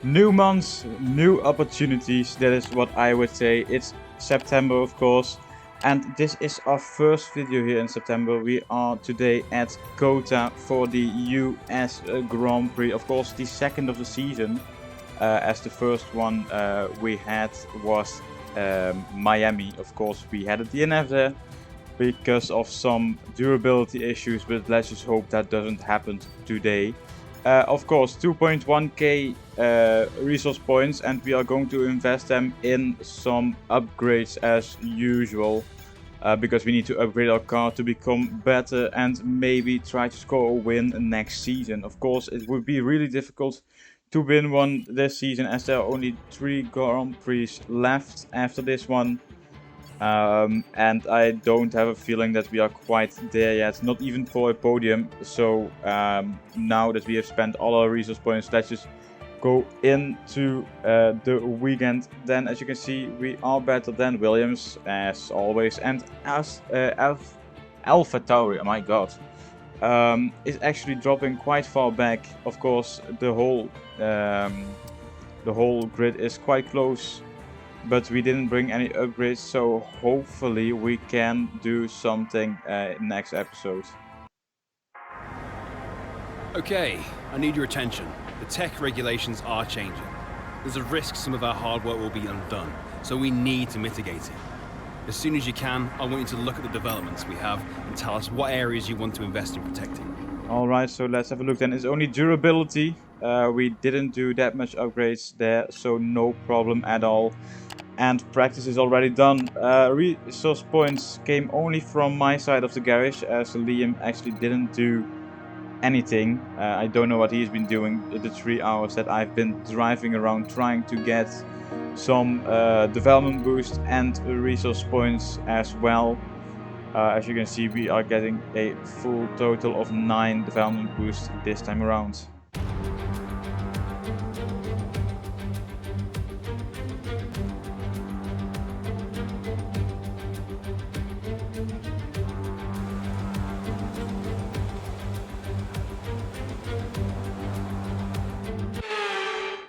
New months, new opportunities, that is what I would say. It's September, of course, and this is our first video here in September. We are today at COTA for the US Grand Prix, of course the second of the season, as the first one we had was Miami. Of course we had a DNF there because of some durability issues, but let's just hope that doesn't happen today. Of course, 2.1k resource points, and we are going to invest them in some upgrades as usual, because we need to upgrade our car to become better and maybe try to score a win next season. Of course, it would be really difficult to win one this season, as there are only 3 Grand Prix left after this one. And I don't have a feeling that we are quite there yet, not even for a podium. So now that we have spent all our resource points, let's just go into the weekend. Then, as you can see, we are better than Williams as always, and as Alpha Tauri, oh my god, is actually dropping quite far back. Of course, the whole grid is quite close, but we didn't bring any upgrades, so hopefully we can do something next episode. Okay, I need your attention. The tech regulations are changing. There's a risk some of our hard work will be undone, so we need to mitigate it. As soon as you can, I want you to look at the developments we have and tell us what areas you want to invest in protecting. Alright, so let's have a look then. It's only durability. We didn't do that much upgrades there, so no problem at all. And practice is already done. Resource points came only from my side of the garage, as Liam actually didn't do anything. I don't know what he's been doing the 3 hours that I've been driving around trying to get some development boost and resource points as well. As you can see, we are getting a full total of 9 development boosts this time around.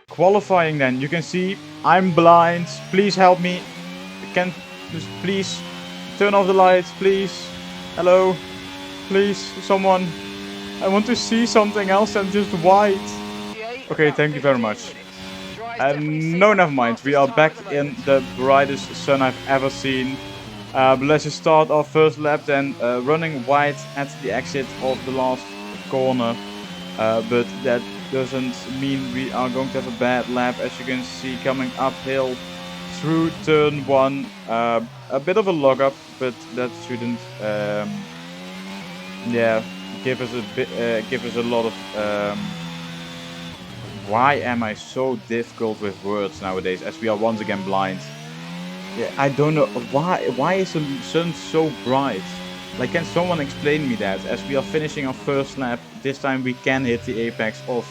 Qualifying then, you can see I'm blind. Please help me. Can please turn off the lights, please. Hello, please, someone. I want to see something else than just white. Okay, thank you very much. No, never mind. We are back in the brightest sun I've ever seen. But let's just start our first lap then, running wide at the exit of the last corner. But that doesn't mean we are going to have a bad lap, as you can see, coming uphill through turn 1. A bit of a log up, but that shouldn't give us a lot of why am I so difficult with words nowadays, as we are once again blind? Yeah, I don't know why is the sun so bright? Like, can someone explain me that? As we are finishing our first lap, this time we can hit the apex of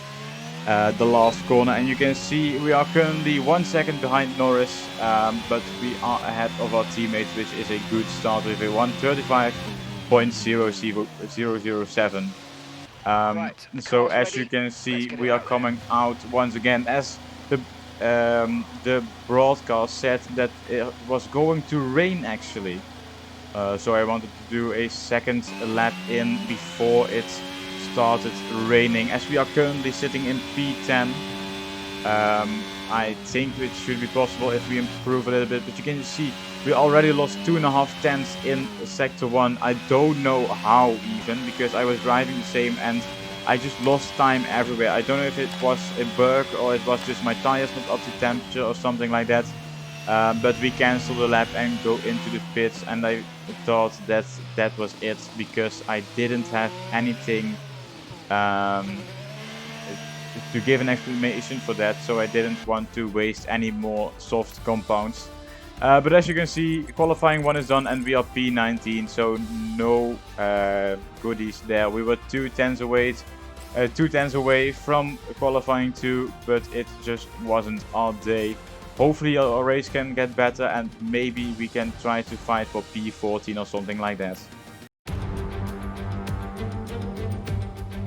the last corner, and you can see we are currently 1 second behind Norris, but we are ahead of our teammates, which is a good start with a 1:35.007. So as you can see, we are coming out once again, as the broadcast said that it was going to rain actually. So I wanted to do a second lap in before it started raining, as we are currently sitting in P10. I think it should be possible if we improve a little bit, but you can see we already lost 2.5 tenths in sector 1. I don't know how even, because I was driving the same and I just lost time everywhere. I don't know if it was a bug or it was just my tires not up to temperature or something like that. But we cancel the lap and go into the pits, and I thought that was it, because I didn't have anything to give an explanation for that, so I didn't want to waste any more soft compounds. But as you can see, qualifying 1 is done and we are P19, so no goodies there. We were 2 tenths away from qualifying 2, but it just wasn't our day. Hopefully our race can get better and maybe we can try to fight for P14 or something like that.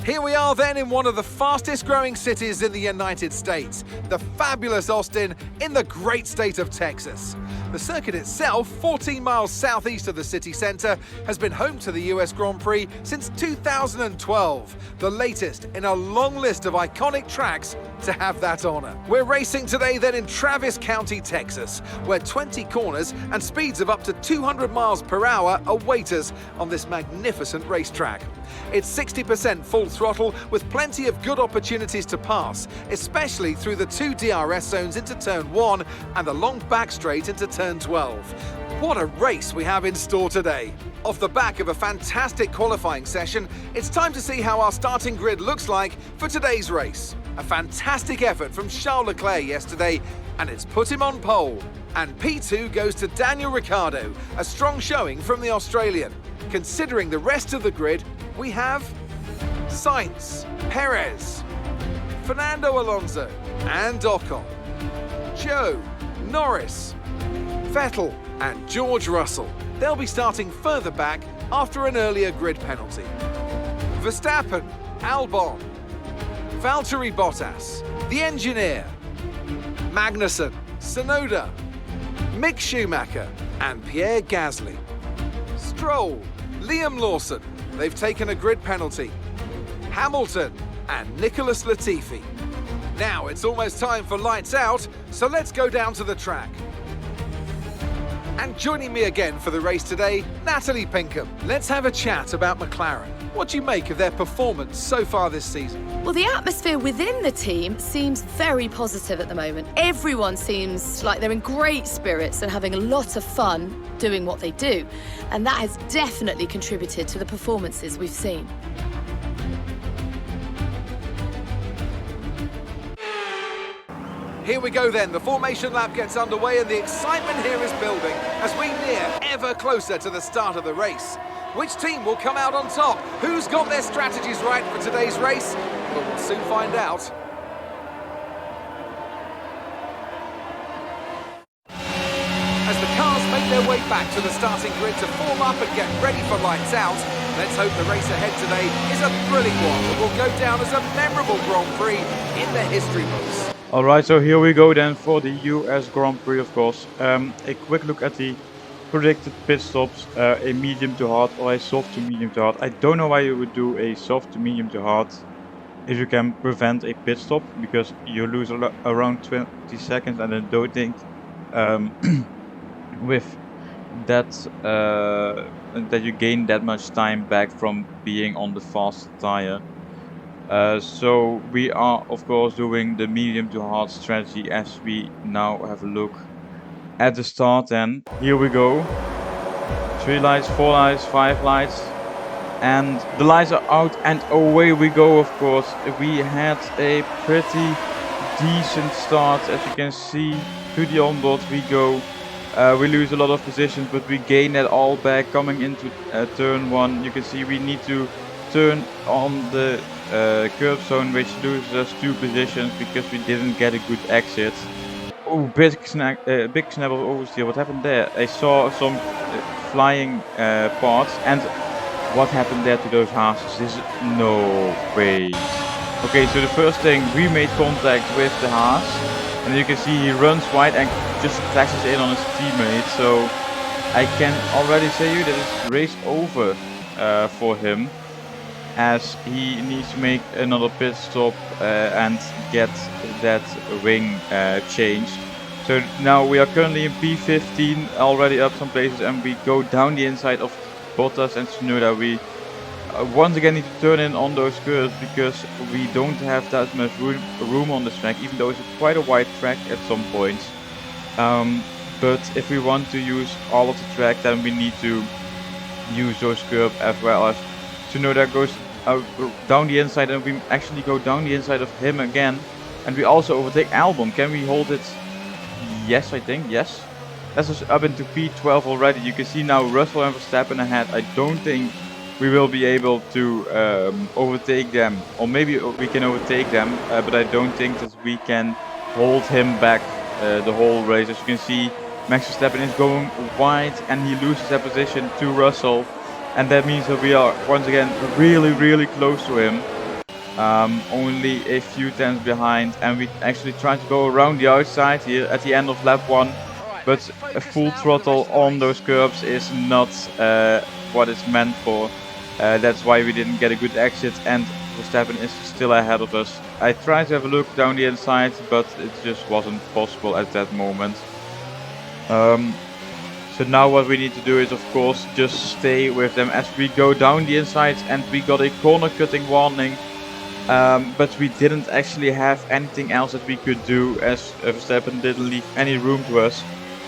Here we are then in one of the fastest growing cities in the United States, the fabulous Austin in the great state of Texas. The circuit itself, 14 miles southeast of the city centre, has been home to the US Grand Prix since 2012, the latest in a long list of iconic tracks to have that honour. We're racing today then in Travis County, Texas, where 20 corners and speeds of up to 200 miles per hour await us on this magnificent racetrack. It's 60% full throttle with plenty of good opportunities to pass, especially through the two DRS zones into turn 1 and the long back straight into turn 12. What a race we have in store today. Off the back of a fantastic qualifying session, it's time to see how our starting grid looks like for today's race. A fantastic effort from Charles Leclerc yesterday, and it's put him on pole. And P2 goes to Daniel Ricciardo, a strong showing from the Australian. Considering the rest of the grid, we have Sainz, Perez, Fernando Alonso and Ocon, Joe, Norris, Vettel and George Russell. They'll be starting further back after an earlier grid penalty. Verstappen, Albon, Valtteri Bottas, the engineer, Magnussen, Tsunoda, Mick Schumacher and Pierre Gasly. Stroll, Liam Lawson, they've taken a grid penalty. Hamilton and Nicholas Latifi. Now it's almost time for lights out, so let's go down to the track. And joining me again for the race today, Natalie Pinkham. Let's have a chat about McLaren. What do you make of their performance so far this season? Well, the atmosphere within the team seems very positive at the moment. Everyone seems like they're in great spirits and having a lot of fun doing what they do. And that has definitely contributed to the performances we've seen. Here we go then, the formation lap gets underway and the excitement here is building as we near ever closer to the start of the race. Which team will come out on top? Who's got their strategies right for today's race? Well, we'll soon find out. As the cars make their way back to the starting grid to form up and get ready for lights out, let's hope the race ahead today is a thrilling one that will go down as a memorable Grand Prix in the history books. Alright, so here we go then for the US Grand Prix, of course. A quick look at the predicted pit stops, a medium to hard or a soft to medium to hard. I don't know why you would do a soft to medium to hard if you can prevent a pit stop, because you lose around 20 seconds, and I don't think with that that you gain that much time back from being on the fast tire. So we are of course doing the medium to hard strategy as we now have a look at the start. And here we go, 3 lights, 4 lights, 5 lights, and the lights are out and away we go. Of course we had a pretty decent start, as you can see. To the onboard we go. We lose a lot of positions, but we gain that all back coming into turn 1. You can see we need to turn on the curb zone, which loses us 2 positions because we didn't get a good exit. Oh, big snap of oversteer. What happened there? I saw some flying parts, and what happened there to those Haases? This is no way. Okay, so the first thing, we made contact with the Haas, and you can see he runs wide and just clashes in on his teammate. So I can already say you that it's race over for him, as he needs to make another pit stop and get that wing changed. So now we are currently in P15, already up some places, and we go down the inside of Bottas and Tsunoda. We once again need to turn in on those curves because we don't have that much room on this track, even though it's quite a wide track at some points. But if we want to use all of the track, then we need to use those curves, as well as Tsunoda goes down the inside, and we actually go down the inside of him again, and we also overtake Albon. Can we hold it? Yes, I think, yes. That's us up into P12 already. You can see now Russell and Verstappen ahead. I don't think we will be able to overtake them, or maybe we can overtake them, but I don't think that we can hold him back the whole race. As you can see, Max Verstappen is going wide and he loses that position to Russell, and that means that we are once again really close to him. only a few tenths behind, and we actually tried to go around the outside here at the end of lap 1, but a full throttle on those curbs is not what it's meant for. That's why we didn't get a good exit, and Verstappen is still ahead of us. I tried to have a look down the inside, but it just wasn't possible at that moment. So now what we need to do is, of course, just stay with them as we go down the inside, and we got a corner cutting warning. But we didn't actually have anything else that we could do, as Verstappen didn't leave any room to us.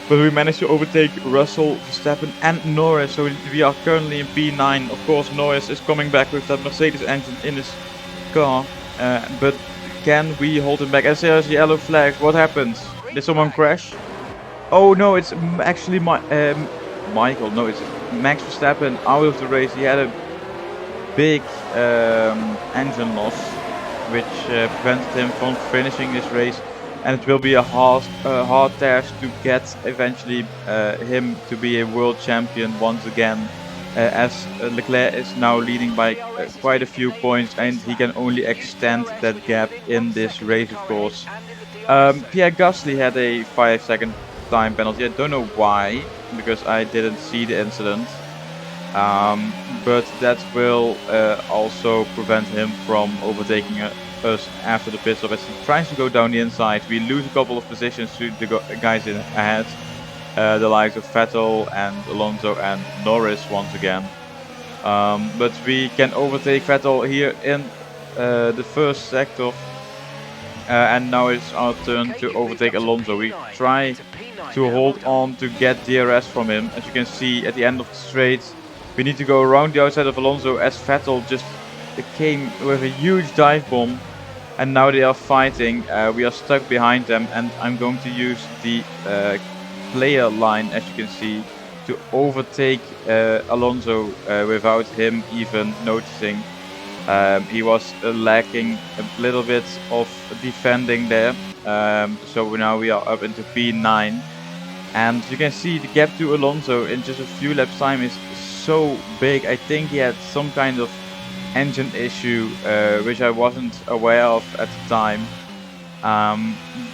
But we managed to overtake Russell, Verstappen and Norris, so we are currently in P9. Of course, Norris is coming back with that Mercedes engine in his car, but can we hold him back? As there's yellow flags, what happens? Did someone crash? Oh no, it's actually Michael, no, it's Max Verstappen out of the race. He had a big engine loss, which prevented him from finishing this race, and it will be a hard task to get eventually him to be a world champion once again, as Leclerc is now leading by quite a few points, and he can only extend that gap in this race, of course. Pierre Gasly had a 5-second time penalty. I don't know why, because I didn't see the incident. But that will also prevent him from overtaking us after the pit stop. As he tries to go down the inside, we lose a couple of positions to the guys in ahead, the likes of Vettel and Alonso and Norris once again. But we can overtake Vettel here in the first sector, and now it's our turn to overtake Alonso. We try to hold on to get DRS from him. As you can see at the end of the straight, we need to go around the outside of Alonso, as Vettel just came with a huge dive bomb, and now they are fighting. We are stuck behind them, and I'm going to use the player line, as you can see, to overtake Alonso without him even noticing. He was lacking a little bit of defending there, so now we are up into P9, and you can see the gap to Alonso in just a few laps time is so big. I think he had some kind of engine issue, which I wasn't aware of at the time,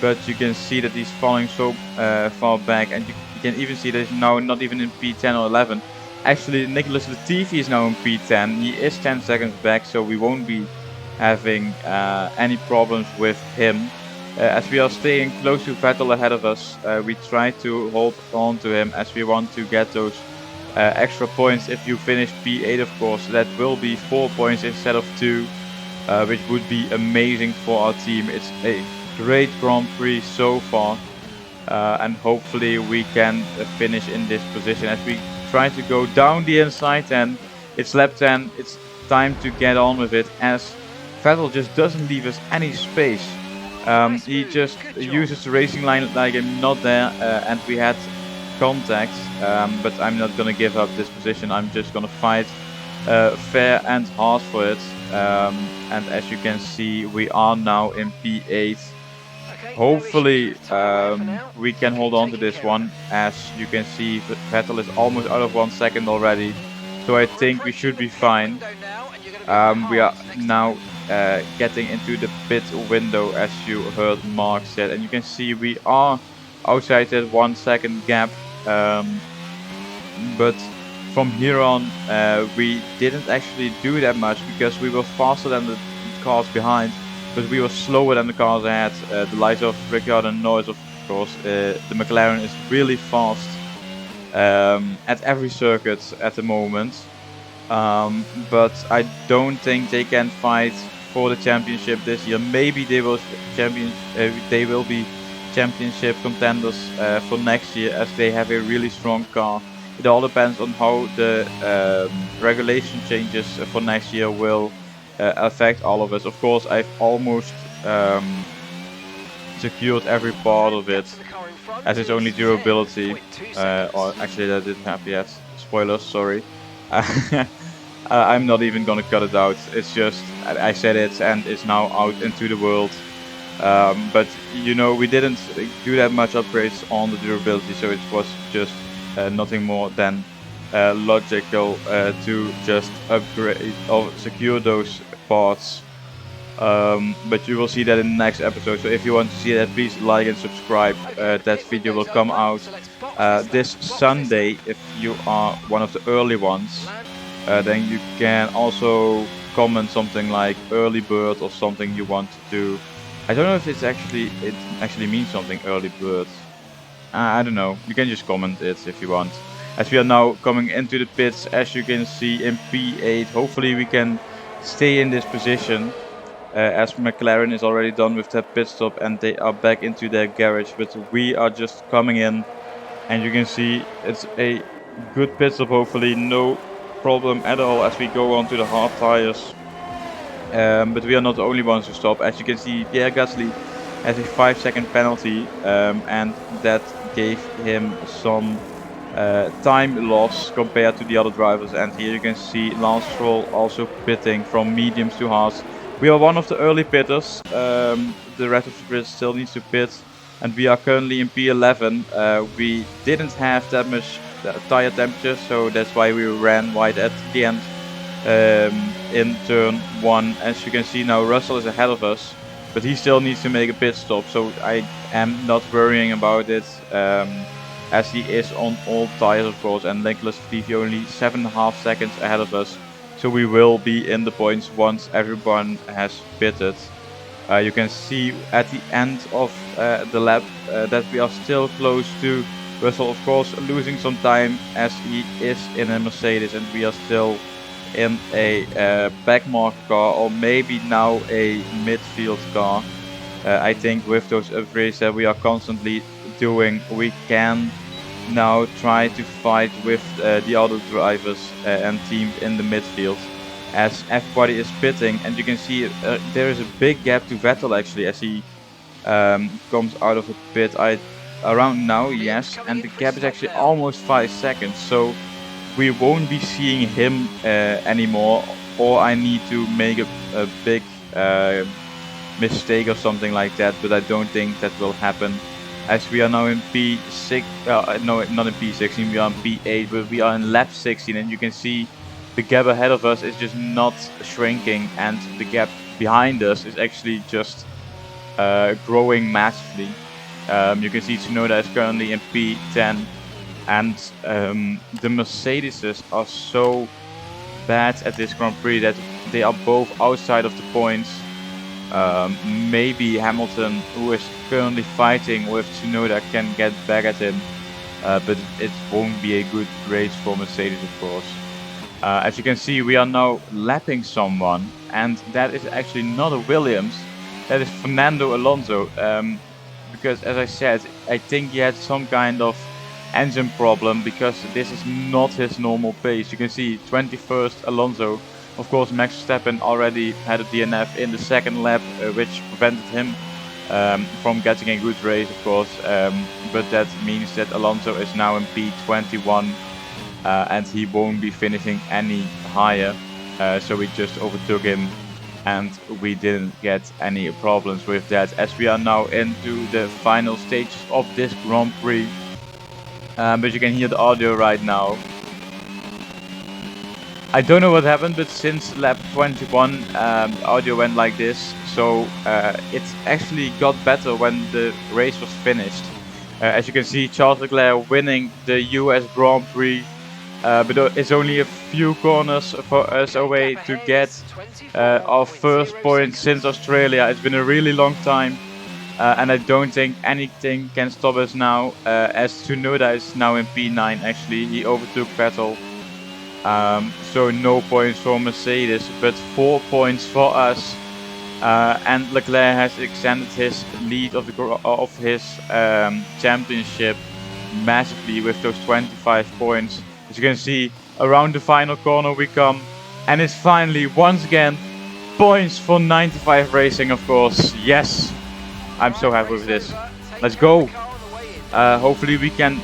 but you can see that he's falling so far back, and you can even see that he's now not even in P10 or 11. Actually, Nicholas Latifi is now in P10. He is 10 seconds back, so we won't be having any problems with him. As we are staying close to Vettel ahead of us, we try to hold on to him, as we want to get those extra points. If you finish P8, of course, that will be 4 points instead of 2, which would be amazing for our team. It's a great Grand Prix so far, and hopefully we can finish in this position. As we try to go down the inside, and it's lap 10, it's time to get on with it, as Vettel just doesn't leave us any space. He just uses the racing line like I'm not there, and we had contact, but I'm not gonna give up this position. I'm just gonna fight fair and hard for it, and as you can see, we are now in P8. Hopefully we can hold on to this one. As you can see, Vettel is almost out of 1 second already, so I think we should be fine. We are now getting into the pit window, as you heard Mark said, and you can see we are outside that 1 second gap, but from here on we didn't actually do that much, because we were faster than the cars behind, but we were slower than the cars ahead. The likes of Ricciardo and Norris, of course. The McLaren is really fast at every circuit at the moment, but I don't think they can fight for the championship this year. Maybe they will be championship contenders for next year, as they have a really strong car. It all depends on how the regulation changes for next year will affect all of us. Of course, I've almost secured every part of it, as it's only durability, or actually that didn't happen yet. Spoilers, sorry. I'm not even gonna cut it out. It's just I said it, and it's now out into the world. But you know, we didn't do that much upgrades on the durability, so it was just nothing more than logical to just upgrade or secure those parts But you will see that in the next episode. So if you want to see that, please like and subscribe. That video will come out this Sunday if you are one of the early ones. Then you can also comment something like early bird or something you want to do. I don't know if it actually means something, early bird. I don't know. You can just comment it if you want. As we are now coming into the pits, as you can see in P8, hopefully we can stay in this position. As McLaren is already done with that pit stop and they are back into their garage, but we are just coming in, and you can see it's a good pit stop, hopefully no problem at all as we go on to the hard tires. But we are not the only ones to stop. As you can see, Pierre Gasly has a 5-second penalty, and that gave him some time loss compared to the other drivers. And here you can see Lance Stroll also pitting from mediums to hards. We are one of the early pitters. The rest of the grid still needs to pit, and we are currently in P11. We didn't have that much tire temperature, so that's why we ran wide at the end in turn 1. As you can see now, Russell is ahead of us, but he still needs to make a pit stop, so I am not worrying about it, as he is on all tires of course, and Nicholas Latifi only 7.5 seconds ahead of us. So we will be in the points once everyone has pitted. You can see at the end of the lap that we are still close to Russell, of course losing some time as he is in a Mercedes, and we are still in a backmark car, or maybe now a midfield car. I think with those upgrades that we are constantly doing, we can now try to fight with the other drivers and teams in the midfield, as everybody is pitting. And you can see there is a big gap to Vettel actually as he comes out of the pit around now, yes, and the gap is actually almost 5 seconds, so we won't be seeing him anymore, or I need to make a big mistake or something like that, but I don't think that will happen. As we are now in P6, no, not in P16, we are in P8, but we are in lap 16, and you can see the gap ahead of us is just not shrinking, and the gap behind us is actually just growing massively. You can see Tsunoda is currently in P10, and the Mercedes are so bad at this Grand Prix that they are both outside of the points. Maybe Hamilton, who is currently fighting with Tsunoda, can get back at him, but it won't be a good race for Mercedes, of course. As you can see, we are now lapping someone, and that is actually not a Williams, that is Fernando Alonso, because as I said, I think he had some kind of engine problem, because this is not his normal pace. You can see 21st Alonso. Of course, Max Verstappen already had a DNF in the second lap, which prevented him from getting a good race, of course. But that means that Alonso is now in P21, and he won't be finishing any higher. So we just overtook him, and we didn't get any problems with that, as we are now into the final stages of this Grand Prix. But you can hear the audio right now. I don't know what happened, but since lap 21 the audio went like this, so it actually got better when the race was finished. As you can see, Charles Leclerc winning the US Grand Prix, but it's only a few corners for us away to get our first point since Australia. It's been a really long time, and I don't think anything can stop us now, as Tsunoda is now in P9 actually. He overtook Vettel. So no points for Mercedes, but 4 points for us. And Leclerc has extended his lead of his championship massively with those 25 points. As you can see, around the final corner we come, and it's finally once again points for 95 Racing, of course. Yes, I'm so happy with this. Let's go. Hopefully we can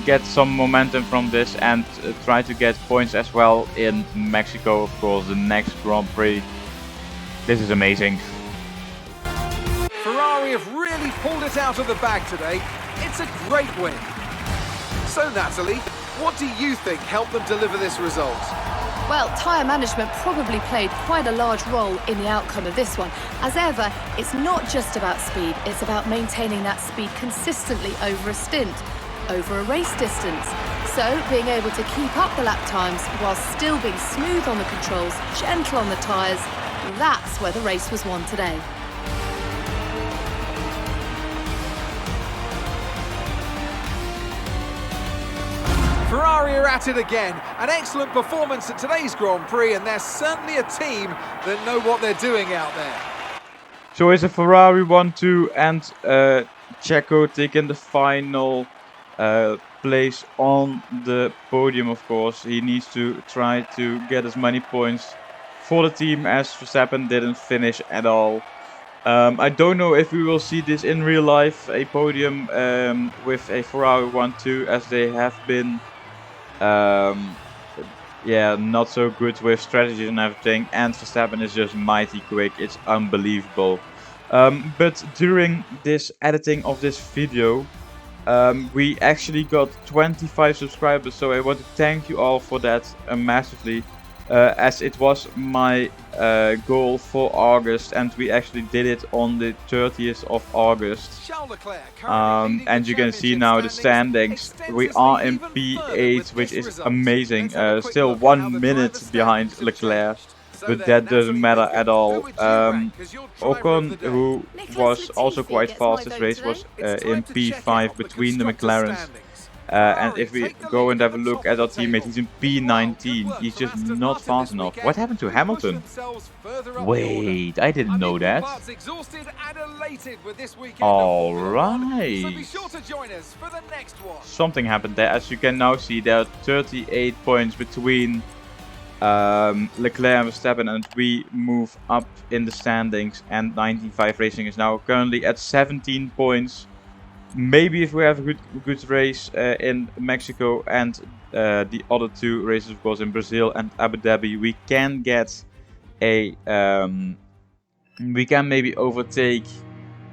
get some momentum from this and try to get points as well in Mexico, of course, the next Grand Prix. This is amazing. Ferrari have really pulled it out of the bag today. It's a great win. So Natalie, what do you think helped them deliver this result? Well, tyre management probably played quite a large role in the outcome of this one. As ever, it's not just about speed, it's about maintaining that speed consistently over a stint, over a race distance. So, being able to keep up the lap times while still being smooth on the controls, gentle on the tyres, that's where the race was won today. Ferrari are at it again. An excellent performance at today's Grand Prix, and they're certainly a team that know what they're doing out there. So it's a Ferrari 1-2 and Checo taking the final place on the podium, of course. He needs to try to get as many points for the team as Verstappen didn't finish at all. I don't know if we will see this in real life, a podium with a Ferrari 1-2, as they have been not so good with strategies and everything, and Verstappen is just mighty quick. It's unbelievable. But during this editing of this video, we actually got 25 subscribers, so I want to thank you all for that massively, as it was my goal for August, and we actually did it on the 30th of August. And you can see now the standings. We are in P8, which is amazing. Still 1 minute behind Leclerc, but that doesn't matter at all. Ocon, who was also quite fast this race, was in P5 between the McLarens. And if we go and have a look at our teammate, he's in P19. He's just not fast enough. What happened to Hamilton? Wait, I didn't know that. Alright. Something happened there. As you can now see, there are 38 points between Leclerc and Verstappen, and we move up in the standings, and 95 Racing is now currently at 17 points. Maybe if we have a good race in Mexico and the other two races, of course, in Brazil and Abu Dhabi, we can get a we can maybe overtake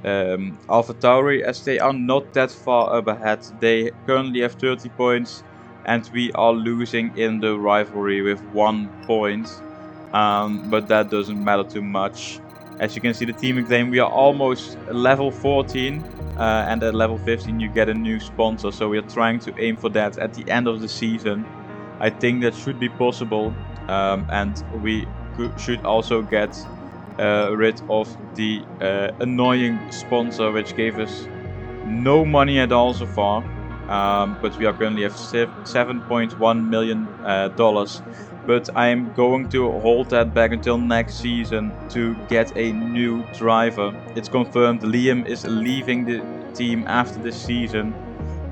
AlphaTauri, as they are not that far up ahead. They currently have 30 points, and we are losing in the rivalry with 1 point, but that doesn't matter too much. As you can see, the team claim we are almost level 14, and at level 15 you get a new sponsor, so we are trying to aim for that at the end of the season. I think that should be possible, and we should also get rid of the annoying sponsor which gave us no money at all so far. But we are currently at $7.1 million. But I am going to hold that back until next season to get a new driver. It's confirmed Liam is leaving the team after this season,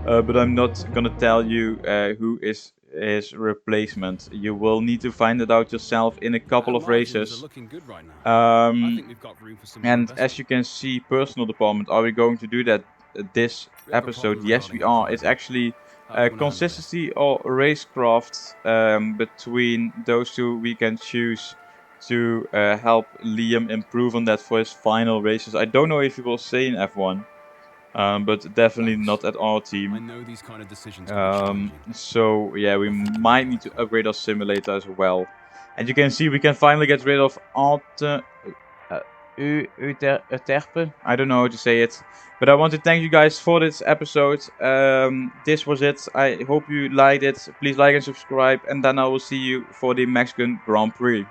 but I'm not gonna tell you who is his replacement. You will need to find it out yourself in a couple of races. And as you can see, personal department, are we going to do that this episode? Yes, we are. It's actually consistency or racecraft. Between those two we can choose to help Liam improve on that for his final races. I don't know if he will stay in F1, but definitely not at our team. I know these kind of decisions so yeah, we might need to upgrade our simulator as well. And you can see we can finally get rid of Uterpe. I don't know how to say it. But I want to thank you guys for this episode. This was it. I hope you liked it. Please like and subscribe. And then I will see you for the Mexican Grand Prix.